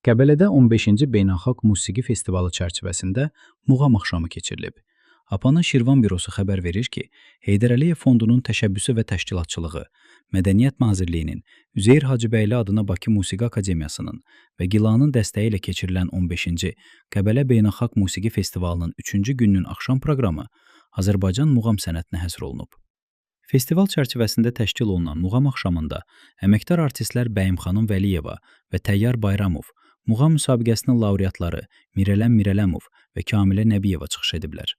Qəbələdə 15-ci Beynəlxalq Musiqi Festivalı çərçivəsində muğam axşamı keçirilib. APAnın Şirvan bürosu xəbər verir ki, Heydər Əliyev Fondunun təşəbbüsü və təşkilatçılığı, Mədəniyyət Nazirliyinin, Üzeyir Hacıbəyli adına Bakı Musiqi Akademiyasının və Gilanın dəstəyi ilə keçirilən 15-ci Qəbələ Beynəlxalq Musiqi Festivalının 3-cü gününün axşam proqramı Azərbaycan muğam sənətinə həsr olunub. Festival çərçivəsində təşkil olunan muğam axşamında əməkdar artistlər Bəyimxanım Vəliyeva və Təyyar Bayramov, muğam müsabiqəsinin laureatları Mirələm Mirələmov və Kamilə Nəbiyeva çıxış ediblər.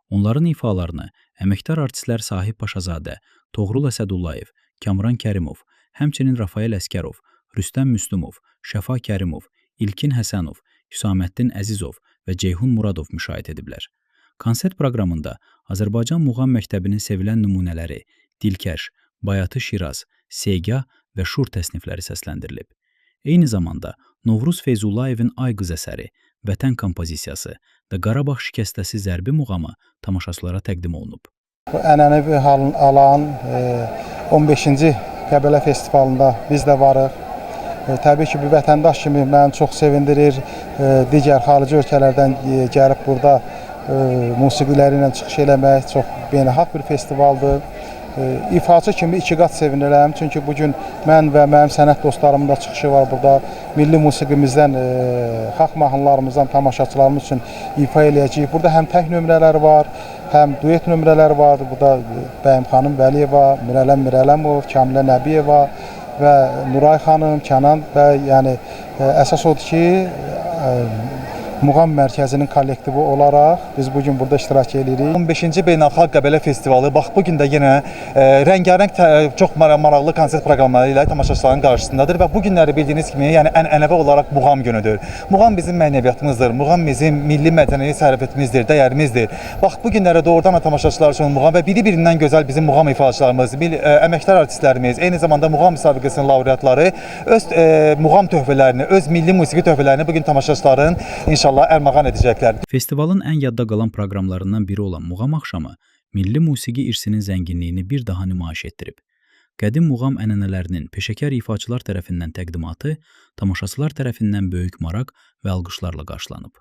Onların ifalarını əməkdar artistlər Sahib Paşazadə, Toğrul Əsədullayev, Kamran Kərimov, həmçinin Rafael Əskərov, Rüstəm Müslümov, Şəfa Kərimov, İlkin Həsənov, Hüsaməddin Əzizov və Ceyhun Muradov müşahidə ediblər. Konsert proqramında Azərbaycan Muğam Məktəbinin sevilən nümunələri Dilkəş, Bayatı Şiraz, Seyga və Şur təsnifləri səsləndirilib. Eyni zamanda Novruz Feyzullayevin Ay qız əsəri, Vətən kompozisiyası və Qarabağ şikəstəsi zərbi muğamı tamaşaçılara təqdim olunub. Ənənəvi halını alan 15-ci Qəbələ Festivalında biz də varıq. Təbii ki, bir vətəndaş kimi məni çox sevindirir. Digər xarici ölkələrdən gəlib burada musiqiləri ilə çıxış eləmək çox beynəlxalq bir festivaldır. İfaçı kimi 2 qat sevinirəm. Çünki bugün mən və mənim sənət dostlarımın da çıxışı var burada. Milli musiqimizdən, xalq mahnılarımızdan tamaşaçılarımız üçün ifa eləyəcəyik. Burada həm tək nömrələr var, həm duet nömrələr var. Burada Bəyimxanım Vəliyeva, Mirələm Mirələmov, Kamilə Nəbiyeva və Nuray xanım, Kənan və yəni əsas odur ki, Muğam Mərkəzinin kollektivi olaraq biz bugün burada iştirak edirik. 15-ci Beynəlxalq Qəbələ Festivalı bax bu gün də yenə rəngarəng çox maraqlı konsert proqramları ilə tamaşaçıların qarşısındadır və bu günləri bildiyiniz kimi, yəni ənənəvi olaraq muğam günüdür. Muğam bizim mənəviyyatımızdır, muğam bizim milli mədəni sərvətimizdir, dəyərimizdir. Bax bu günlərə doğrudan tamaşaçılar üçün muğam və biri-birindən gözəl bizim muğam ifaçılarımız, əməkdar artistlərimiz, eyni zamanda muğam müsabiqəsinin laureatları öz muğam töhfələrini, öz milli musiqi töhfələrini bugün tamaşaçıların inşallah ərmağan edəcəklər. Festivalın ən yadda qalan proqramlarından biri olan muğam axşamı milli musiqi irsinin zənginliyini bir daha nümayiş etdirib. Qədim muğam ənənələrinin peşəkar ifaçılar tərəfindən təqdimatı tamaşaçılar tərəfindən böyük maraq və alqışlarla qarşılanıb.